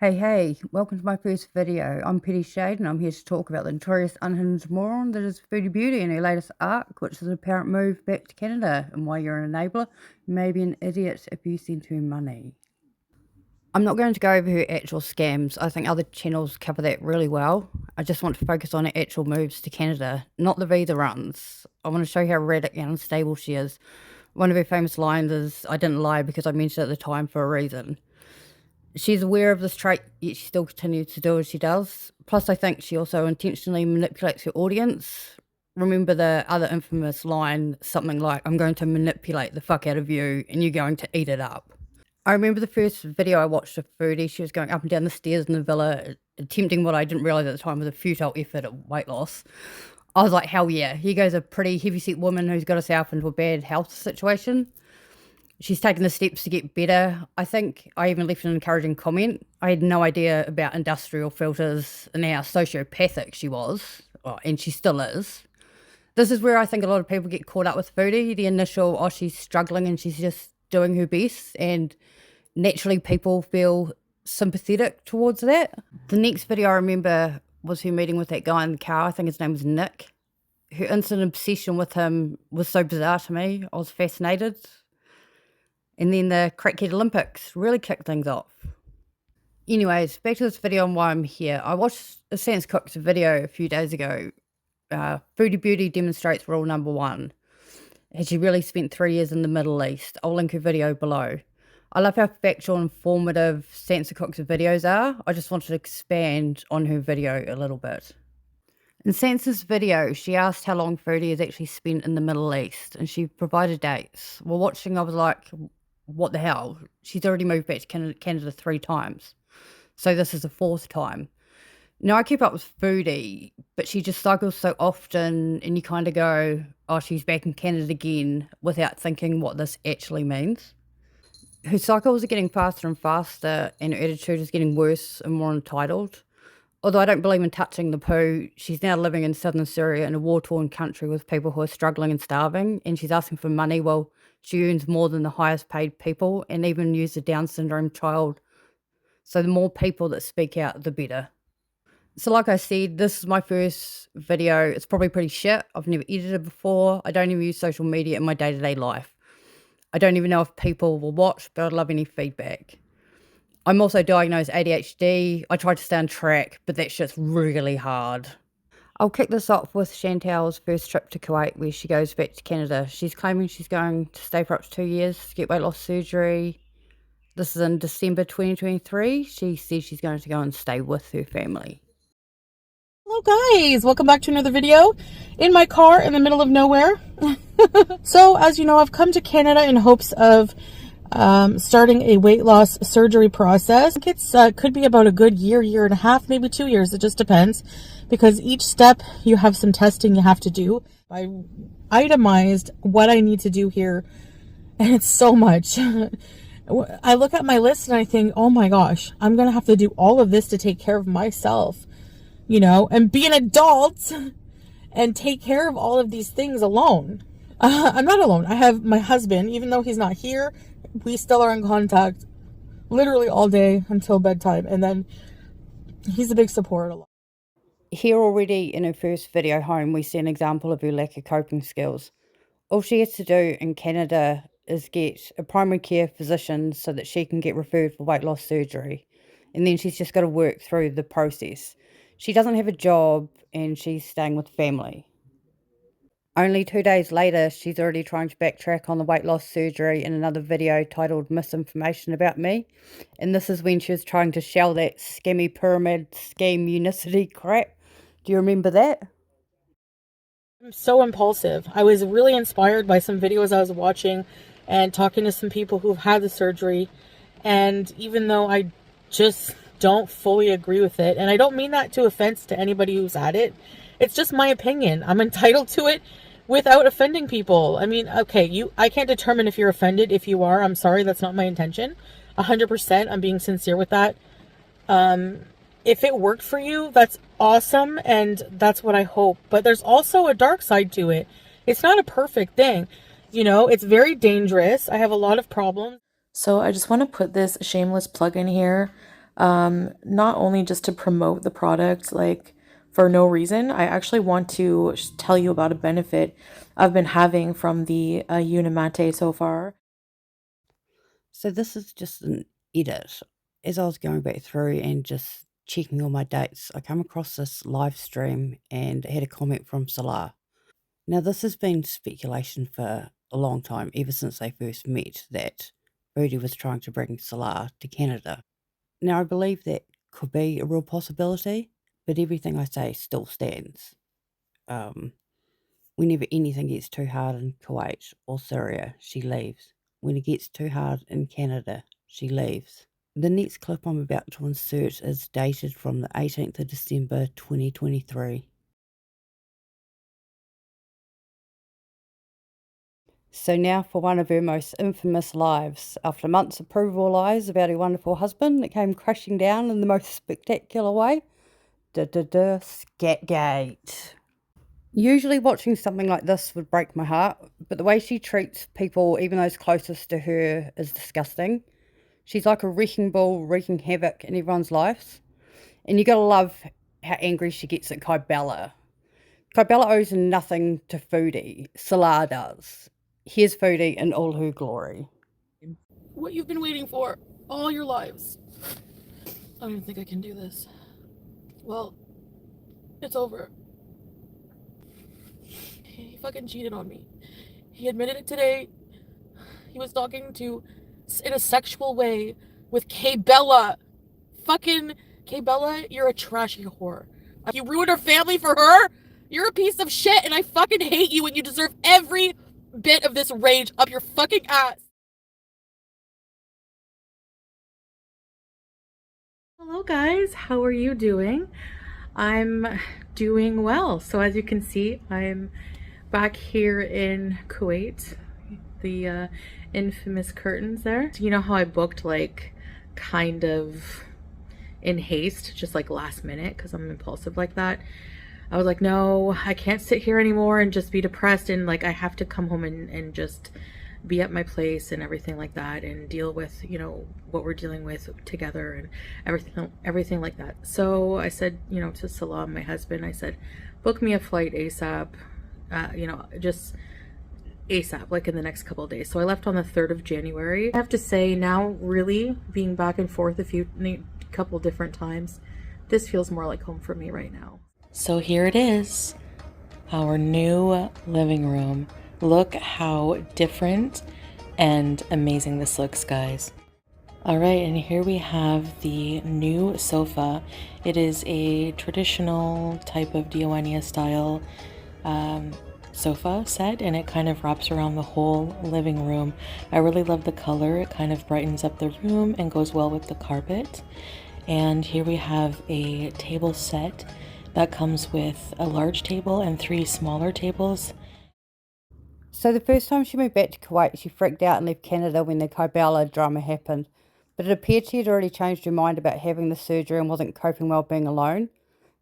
Hey, welcome to my first video. I'm Petty Shade and I'm here to talk about the notorious unhinged moron that is Foodie Beauty and her latest arc, which is an apparent move back to Canada, and why you're an enabler. You may be an idiot if you send her money. I'm not going to go over her actual scams. I think other channels cover that really well. I just want to focus on her actual moves to Canada, not the visa runs. I want to show you how erratic and unstable she is. One of her famous lines is, "I didn't lie because I mentioned it at the time for a reason." She's aware of this trait, yet she still continues to do as she does. Plus, I think she also intentionally manipulates her audience. Remember the other infamous line, something like, "I'm going to manipulate the fuck out of you and you're going to eat it up." I remember the first video I watched of Foodie. She was going up and down the stairs in the villa, attempting what I didn't realise at the time was a futile effort at weight loss. I was like, hell yeah, here goes a pretty heavyset woman who's got herself into a bad health situation. She's taken the steps to get better. I think I even left an encouraging comment. I had no idea about industrial filters and how sociopathic she was, and she still is. This is where I think a lot of people get caught up with Foodie. The initial, oh, she's struggling and she's just doing her best, and naturally people feel sympathetic towards that. The next video I remember was her meeting with that guy in the car. I think his name was Nick. Her instant obsession with him was so bizarre to me. I was fascinated. And then the Crackhead Olympics really kicked things off. Anyways, back to this video and why I'm here. I watched a Sansa Cooks video a few days ago. Foodie Beauty demonstrates rule number 1. Has she really spent 3 years in the Middle East? I'll link her video below. I love how factual and informative Sansa Cooks' videos are. I just wanted to expand on her video a little bit. In Sansa's video, she asked how long Foodie has actually spent in the Middle East, and she provided dates. While watching, I was like, what the hell? She's already moved back to Canada 3 times. So this is the 4th time. Now, I keep up with Foodie, but she just cycles so often, and you kind of go, oh, she's back in Canada again, without thinking what this actually means. Her cycles are getting faster and faster, and her attitude is getting worse and more entitled. Although I don't believe in touching the poo, she's now living in southern Syria in a war-torn country with people who are struggling and starving, and she's asking for money while she earns more than the highest paid people, and even use a Down syndrome child. So the more people that speak out, the better. So like I said, this is my first video. It's probably pretty shit. I've never edited before. I don't even use social media in my day-to-day life. I don't even know if people will watch, but I'd love any feedback. I'm also diagnosed ADHD. I tried to stay on track, but that shit's really hard. I'll kick this off with Chantal's first trip to Kuwait, where she goes back to Canada. She's claiming she's going to stay for up to 2 years to get weight loss surgery. This is in December 2023. She says she's going to go and stay with her family. Hello guys, welcome back to another video in my car in the middle of nowhere. So as you know, I've come to Canada in hopes of starting a weight loss surgery process. I think it's could be about a good year and a half, maybe 2 years. It just depends, because each step you have some testing you have to do. I itemized what I need to do here, and it's so much. I look at my list and I think, oh my gosh, I'm gonna have to do all of this to take care of myself, you know, and be an adult and take care of all of these things alone. I'm not alone. I have my husband. Even though he's not here, we still are in contact literally all day until bedtime, and then he's a big support. Here already in her first video home, we see an example of her lack of coping skills. All she has to do in Canada is get a primary care physician so that she can get referred for weight loss surgery, and then she's just got to work through the process. She doesn't have a job and she's staying with family. Only 2 days later, she's already trying to backtrack on the weight loss surgery in another video titled Misinformation About Me. And this is when she was trying to shell that scammy pyramid scheme unicity crap. Do you remember that? I'm so impulsive. I was really inspired by some videos I was watching and talking to some people who've had the surgery. And even though I just don't fully agree with it, and I don't mean that to offense to anybody who's had it, it's just my opinion. I'm entitled to it without offending people. I mean, okay, I can't determine if you're offended. If you are, I'm sorry, that's not my intention. 100%, I'm being sincere with that. If it worked for you, that's awesome, and that's what I hope. But there's also a dark side to it. It's not a perfect thing. You know, it's very dangerous. I have a lot of problems. So I just want to put this shameless plug in here, not only just to promote the product, like for no reason. I actually want to tell you about a benefit I've been having from the Unimate so far. So this is just an edit. As I was going back through and just checking all my dates, I came across this live stream and it had a comment from Salah. Now, this has been speculation for a long time, ever since they first met, that Rudy was trying to bring Salah to Canada. Now, I believe that could be a real possibility, but everything I say still stands. Whenever anything gets too hard in Kuwait or Syria, she leaves. When it gets too hard in Canada, she leaves. The next clip I'm about to insert is dated from the 18th of December 2023. So now for one of her most infamous lives. After months of provable lies about her wonderful husband, it came crashing down in the most spectacular way. Scatgate. Usually watching something like this would break my heart, but the way she treats people, even those closest to her, is disgusting. She's like a wrecking ball wreaking havoc in everyone's lives. And you gotta love how angry she gets at Kybella. Kybella owes nothing to Foodie. Salah does. Here's Foodie in all her glory. What you've been waiting for all your lives. I don't even think I can do this. Well, it's over. He fucking cheated on me. He admitted it today. He was talking to, in a sexual way, with Kay Bella. Fucking Kay Bella, you're a trashy whore. You ruined her family for her? You're a piece of shit, and I fucking hate you, and you deserve every bit of this rage up your fucking ass. Hello guys, how are you doing? I'm doing well. So as you can see, I'm back here in Kuwait, the infamous curtains there. You know how I booked like kind of in haste, just like last minute, because I'm impulsive like that. I was like, no, I can't sit here anymore and just be depressed, and like I have to come home and just be at my place and everything like that, and deal with, you know, what we're dealing with together and everything like that. So I said, you know, to Salam, my husband, I said, book me a flight ASAP, you know, just ASAP, like in the next couple of days. So I left on the 3rd of January. I have to say now, really being back and forth a couple different times, this feels more like home for me right now. So here it is, our new living room. Look how different and amazing this looks, guys. All right, and here we have the new sofa. It is a traditional type of Dioania style sofa set, and it kind of wraps around the whole living room. I really love the color. It kind of brightens up the room and goes well with the carpet. And here we have a table set that comes with a large table and 3 smaller tables. So the first time she moved back to Kuwait, she freaked out and left Canada when the Kybella drama happened. But it appeared she had already changed her mind about having the surgery and wasn't coping well being alone.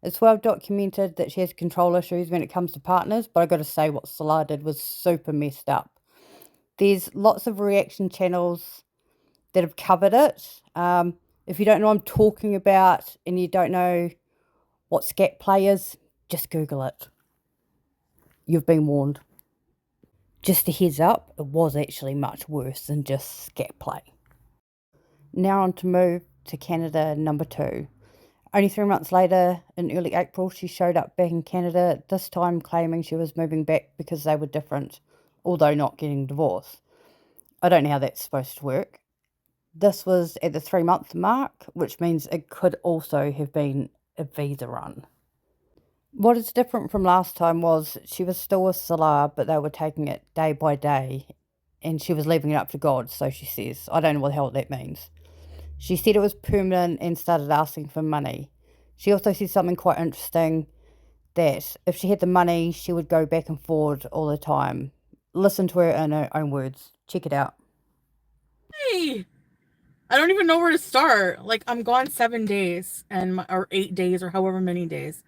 It's well documented that she has control issues when it comes to partners, but I got to say what Salah did was super messed up. There's lots of reaction channels that have covered it. If you don't know what I'm talking about and you don't know what scat play is, just Google it. You've been warned. Just a heads up, it was actually much worse than just scat play. Now on to move to Canada number 2. Only 3 months later, in early April, she showed up back in Canada, this time claiming she was moving back because they were different, although not getting divorced. I don't know how that's supposed to work. This was at the 3-month mark, which means it could also have been a visa run. What is different from last time was she was still with Salah, but they were taking it day by day, and she was leaving it up to God, so she says. I don't know what the hell that means. She said it was permanent and started asking for money. She also said something quite interesting, that if she had the money, she would go back and forward all the time. Listen to her in her own words. Check it out. Hey, I don't even know where to start. Like, I'm gone 7 days or 8 days or however many days.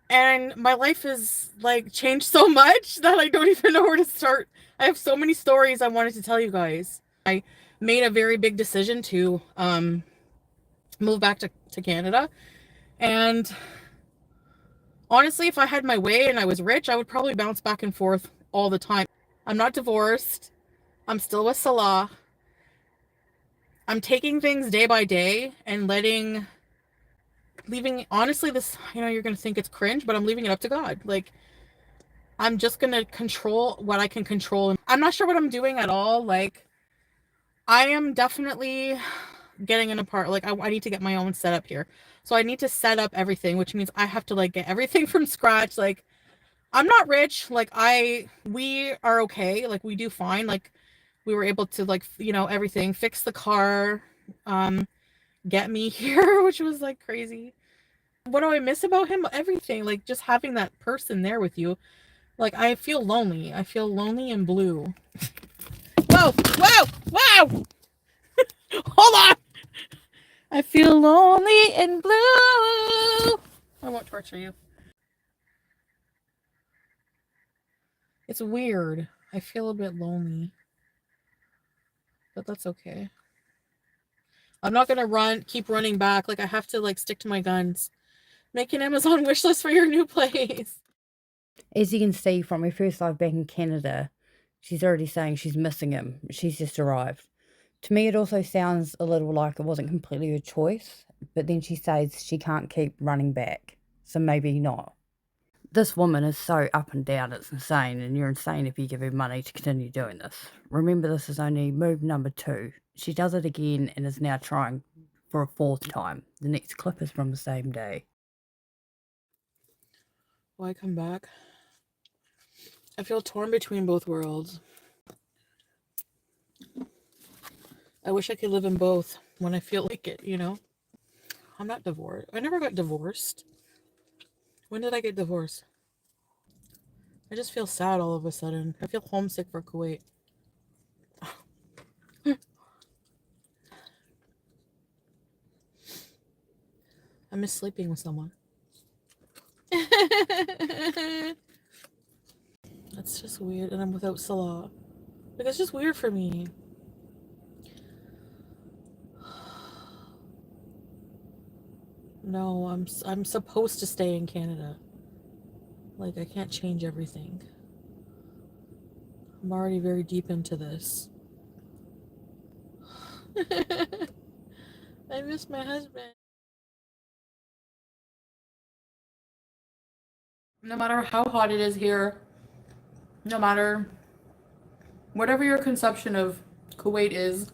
And my life is like changed so much that I don't even know where to start. I have so many stories I wanted to tell you guys. I made a very big decision to move back to Canada. And honestly, if I had my way and I was rich, I would probably bounce back and forth all the time. I'm not divorced. I'm still with Salah. I'm taking things day by day and leaving, honestly, this, you're going to think it's cringe, but I'm leaving it up to God. Like, I'm just going to control what I can control. I'm not sure what I'm doing at all. Like, I am definitely getting an apart. Like, I need to get my own setup here. So I need to set up everything, which means I have to like get everything from scratch. Like, I'm not rich. Like, we are okay. Like, we do fine. Like, we were able to like, everything, fix the car, get me here, which was like crazy. What do I miss about him? Everything. Like, just having that person there with you. Like, I feel lonely. I feel lonely and blue. Whoa, whoa, whoa! Hold on! I feel lonely and blue. I won't torture you. It's weird. I feel a bit lonely. But that's okay. I'm not gonna keep running back. Like, I have to like stick to my guns. Make an Amazon wish list for your new place. As you can see from her first live back in Canada, she's already saying she's missing him. She's just arrived. To me, it also sounds a little like it wasn't completely her choice, but then she says she can't keep running back, so maybe not. This woman is so up and down, it's insane, and you're insane if you give her money to continue doing this. Remember, this is only move number 2. She does it again and is now trying for a 4th time. The next clip is from the same day. Why come back? I feel torn between both worlds. I wish I could live in both when I feel like it, I'm not divorced. I never got divorced. When did I get divorced? I just feel sad all of a sudden. I feel homesick for Kuwait. I miss sleeping with someone. That's just weird. And I'm without Salah. Like, it's just weird for me. No, I'm supposed to stay in Canada. Like, I can't change everything. I'm already very deep into this. I miss my husband. No matter how hot it is here, no matter whatever your conception of Kuwait is,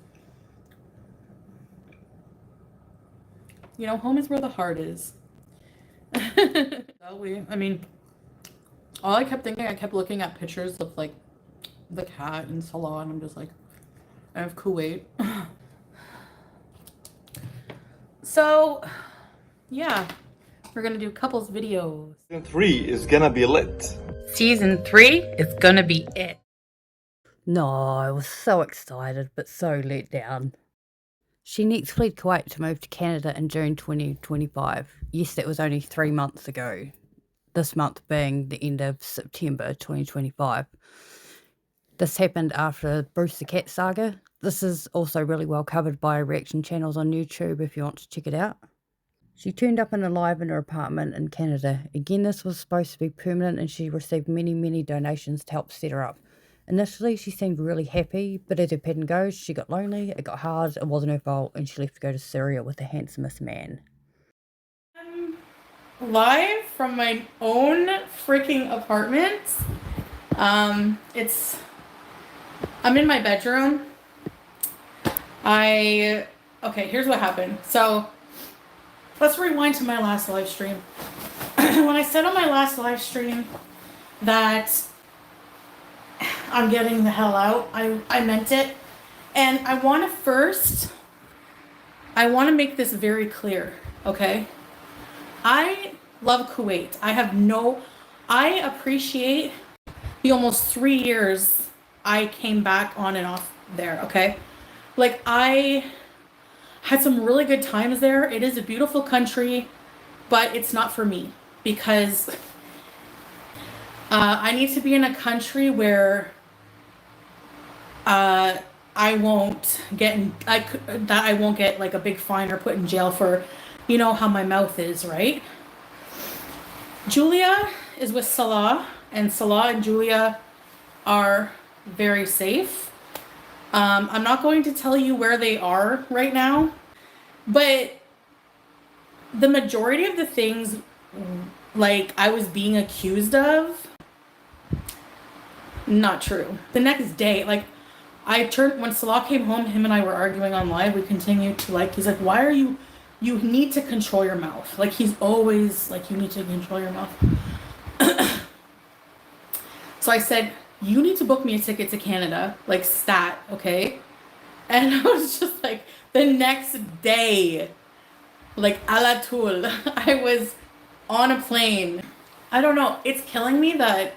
home is where the heart is. I mean, all I kept thinking, I kept looking at pictures of like the cat and Salah, and I'm just like, I have Kuwait. So, yeah, we're gonna do couples videos. Season 3 is gonna be lit. Season 3 is gonna be it. No, I was so excited, but so let down. She next fled Kuwait to move to Canada in June 2025. Yes, that was only 3 months ago. This month being the end of September 2025. This happened after Bruce the Cat saga. This is also really well covered by reaction channels on YouTube if you want to check it out. She turned up in a live in her apartment in Canada. Again, this was supposed to be permanent and she received many donations to help set her up. Initially, she seemed really happy, but as her pattern goes, she got lonely, it got hard, it wasn't her fault, and she left to go to Syria with the handsomest man. I'm live from my own freaking apartment. I'm in my bedroom. Okay, here's what happened. So, let's rewind to my last live stream. When I said on my last live stream that I'm getting the hell out, I meant it. And I want to make this very clear, okay? I love Kuwait. I appreciate the almost 3 years I came back on and off there, okay? Like, I had some really good times there. It is a beautiful country, but it's not for me. because I need to be in a country where I won't get I won't get like a big fine or put in jail for, you know how my mouth is, right? Julia is with Salah, and Salah and Julia are very safe. I'm not going to tell you where they are right now, but the majority of the things like I was being accused of, not true. The next day, like when Salah came home, him and I were arguing on live. We continued to he's like, why are you need to control your mouth. Like he's always like, you need to control your mouth. So I said, you need to book me a ticket to Canada, like stat, okay? And I was just like, the next day, like à la toule, I was on a plane. I don't know, it's killing me that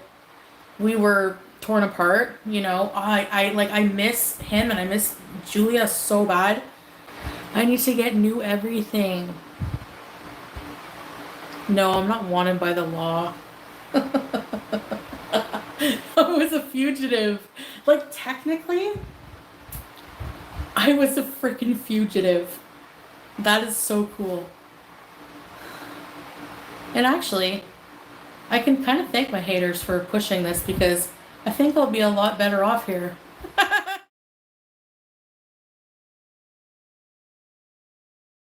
we were torn apart, you know? I miss him and I miss Julia so bad. I need to get new everything. No, I'm not wanted by the law. I was a fugitive. Like, technically, I was a freaking fugitive. That is so cool. And actually, I can kind of thank my haters for pushing this because I think I'll be a lot better off here.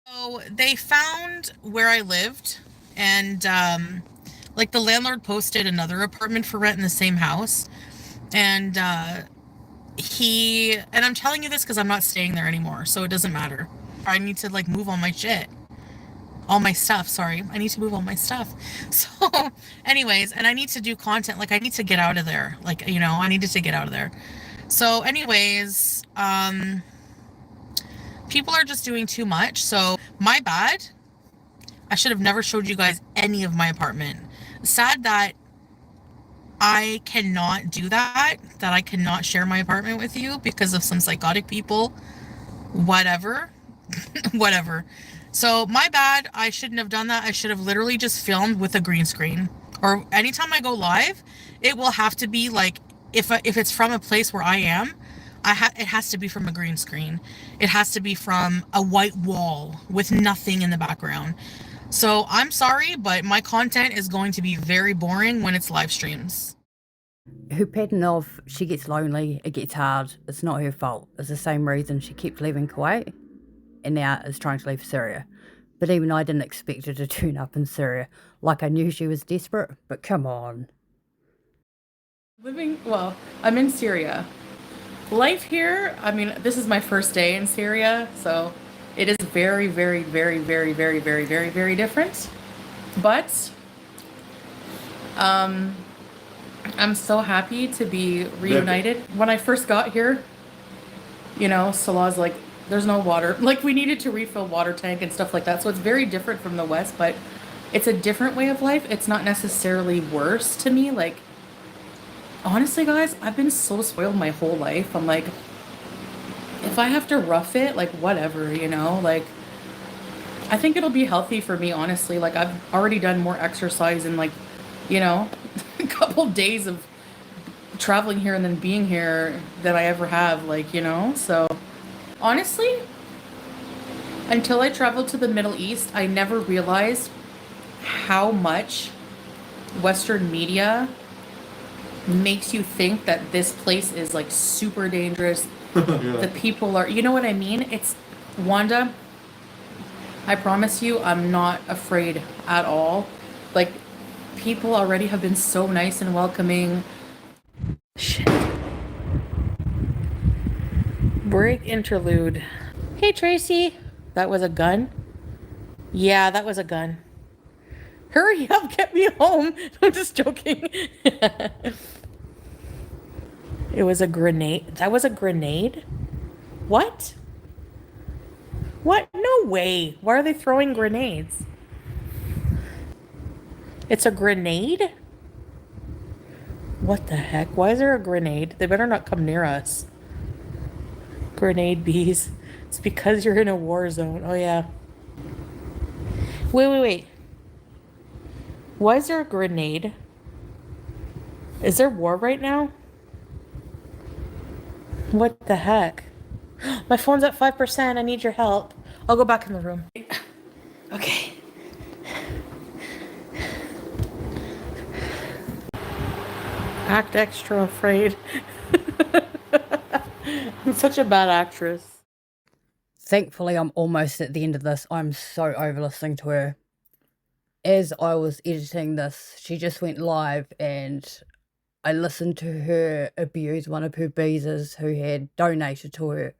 So they found where I lived, and like the landlord posted another apartment for rent in the same house, and and I'm telling you this because I'm not staying there anymore, so it doesn't matter. I need to like move all my shit. All my stuff, sorry. I need to move all my stuff. So anyways, and I need to do content, like I need to get out of there. Like, you know, I needed to get out of there. So anyways, people are just doing too much. So my bad. I should have never showed you guys any of my apartment. Sad that I cannot do that I cannot share my apartment with you because of some psychotic people. Whatever. Whatever. So my bad. I shouldn't have done that. I should have literally just filmed with a green screen. Or anytime I go live, it will have to be like, if it's from a place where I am, it has to be from a green screen. It has to be from a white wall with nothing in the background. So I'm sorry, but my content is going to be very boring when it's live streams. Her pattern of she gets lonely, it gets hard, it's not her fault. It's the same reason she kept leaving Kuwait and now is trying to leave Syria. But even I didn't expect her to turn up in Syria. Like I knew she was desperate, but come on. I'm in Syria. Life here, I mean, this is my first day in Syria, so it is very, very, very, very, very, very, very, very different. But I'm so happy to be reunited. When I first got here, you know, Salah's like, there's no water. Like, we needed to refill water tank and stuff like that. So it's very different from the West, but it's a different way of life. It's not necessarily worse to me. Like, honestly, guys, I've been so spoiled my whole life. I'm like, if I have to rough it, like, whatever, you know? Like, I think it'll be healthy for me, honestly. Like, I've already done more exercise in, like, you know, a couple days of traveling here and then being here than I ever have, like, you know? So honestly, until I traveled to the Middle East, I never realized how much Western media makes you think that this place is like super dangerous. Yeah. The people are, you know what I mean? It's, Wanda, I promise you, I'm not afraid at all. Like, people already have been so nice and welcoming. Shit. Break interlude. Hey, Tracy. That was a gun? Yeah, that was a gun. Hurry up, get me home. I'm just joking. It was a grenade. That was a grenade? What? What? No way. Why are they throwing grenades? It's a grenade? What the heck? Why is there a grenade? They better not come near us. Grenade bees. It's because you're in a war zone. Oh, yeah. Wait. Why is there a grenade? Is there war right now? What the heck? My phone's at 5%. I need your help. I'll go back in the room. Okay. Act extra afraid. I'm such a bad actress. Thankfully, I'm almost at the end of this. I'm so over listening to her. As I was editing this, she just went live and I listened to her abuse one of her beezers who had donated to her,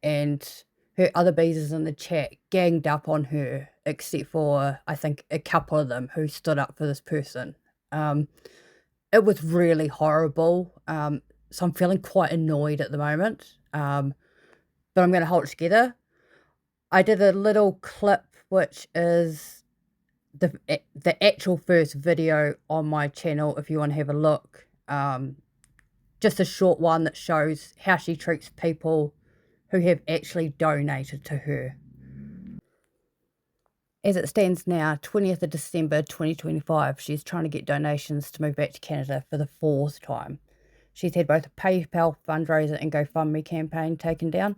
and her other beezers in the chat ganged up on her, except for, I think, a couple of them who stood up for this person. It was really horrible, so I'm feeling quite annoyed at the moment, but I'm going to hold it together. I did a little clip, which is the actual first video on my channel, if you want to have a look. Just a short one that shows how she treats people who have actually donated to her. As it stands now, 20th of December 2025, she's trying to get donations to move back to Canada for the 4th time. She's had both a PayPal fundraiser and GoFundMe campaign taken down.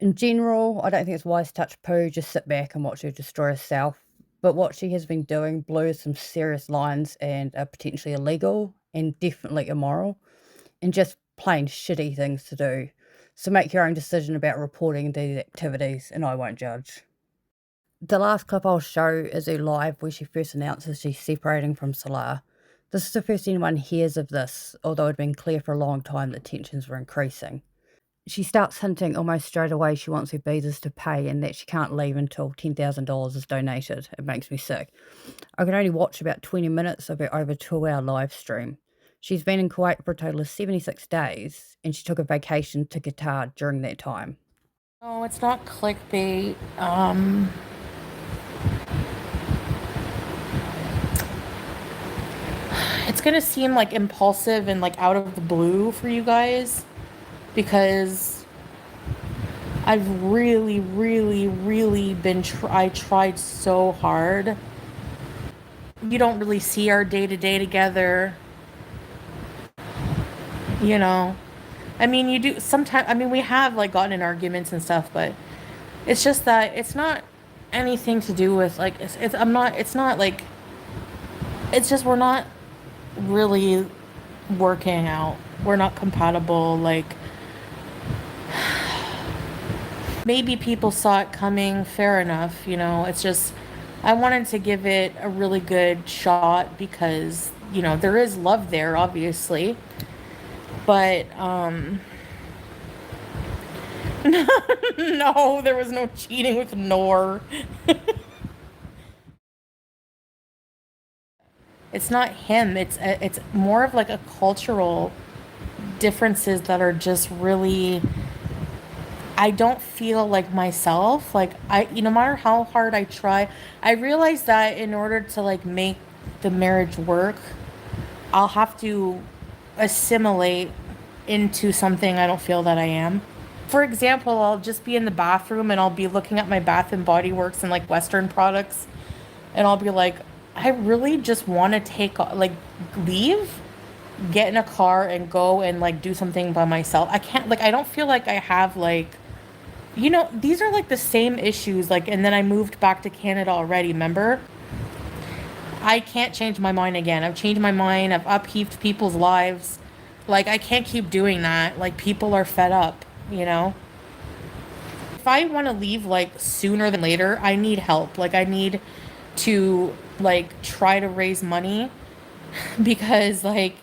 In general, I don't think it's wise to touch poo, just sit back and watch her destroy herself. But what she has been doing blurs some serious lines and are potentially illegal and definitely immoral and just plain shitty things to do. So make your own decision about reporting these activities and I won't judge. The last clip I'll show is her live where she first announces she's separating from Salah. This is the first anyone hears of this, although it had been clear for a long time that tensions were increasing. She starts hinting almost straight away she wants her beezers to pay and that she can't leave until $10,000 is donated. It makes me sick. I could only watch about 20 minutes of her over 2-hour live stream. She's been in Kuwait for a total of 76 days, and she took a vacation to Qatar during that time. No, it's not clickbait. It's gonna seem like impulsive and like out of the blue for you guys because I've really been I tried so hard. You don't really see our day-to-day together, you know. I mean, you do sometimes. I mean, we have like gotten in arguments and stuff, but it's just that it's not anything to do with like it's not like it's just we're not really working out. We're not compatible. Like maybe people saw it coming, fair enough, you know. It's just I wanted to give it a really good shot because, you know, there is love there obviously. But no, there was no cheating with Noor. It's not him. It's more of like a cultural differences that are just really. I don't feel like myself. Like no matter how hard I try, I realize that in order to like make the marriage work, I'll have to assimilate into something I don't feel that I am. For example, I'll just be in the bathroom and I'll be looking at my Bath and Body Works and like Western products, and I'll be like, I really just want to leave, get in a car and go and like do something by myself. I can't, like, I don't feel like I have like, you know, these are like the same issues. Like, and then I moved back to Canada already, remember? I can't change my mind again. I've changed my mind. I've upheaved people's lives. Like, I can't keep doing that. Like, people are fed up, you know? If I want to leave like sooner than later, I need help. Like, I need to like try to raise money because like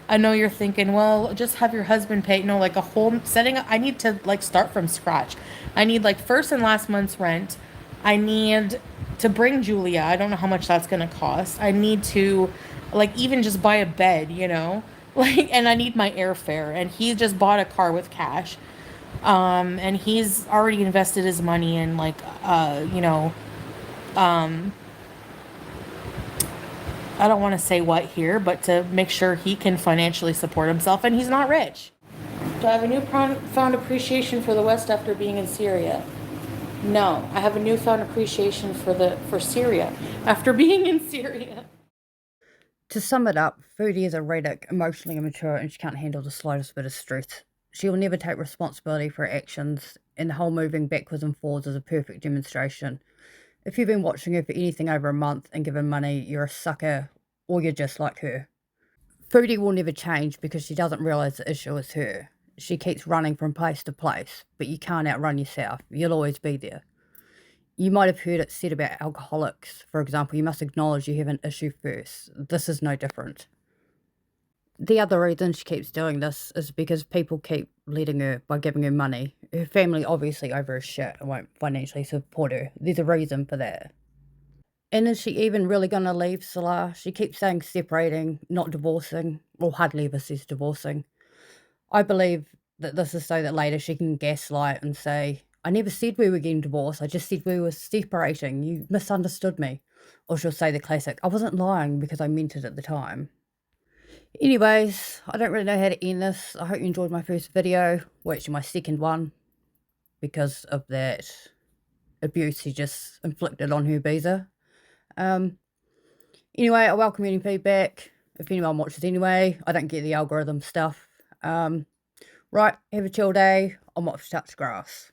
I know you're thinking, well, just have your husband pay. No, like a whole setting up. I need to like start from scratch. I need like first and last month's rent. I need to bring Julia. I don't know how much that's gonna cost. I need to like even just buy a bed, you know, like, and I need my airfare. And he just bought a car with cash, and he's already invested his money in like you know, I don't want to say what here, but to make sure he can financially support himself, and he's not rich. Do I have a newfound appreciation for the West after being in Syria? No, I have a newfound appreciation for Syria after being in Syria. To sum it up, Foodie is erratic, emotionally immature, and she can't handle the slightest bit of stress. She will never take responsibility for her actions, and the whole moving backwards and forwards is a perfect demonstration. If you've been watching her for anything over a month and given money, you're a sucker, or you're just like her. Foodie will never change because she doesn't realise the issue is her. She keeps running from place to place, but you can't outrun yourself. You'll always be there. You might have heard it said about alcoholics, for example, you must acknowledge you have an issue first. This is no different. The other reason she keeps doing this is because people keep letting her by giving her money. Her family obviously over her shit and won't financially support her. There's a reason for that. And is she even really going to leave Salah? She keeps saying separating, not divorcing, or hardly ever says divorcing. I believe that this is so that later she can gaslight and say, I never said we were getting divorced, I just said we were separating, you misunderstood me. Or she'll say the classic, I wasn't lying because I meant it at the time. Anyways, I don't really know how to end this. I hope you enjoyed my first video, well actually my second one, because of that abuse he just inflicted on her visa. Anyway, I welcome any feedback. If anyone watches anyway, I don't get the algorithm stuff. Right, have a chill day. I'm off to touch grass.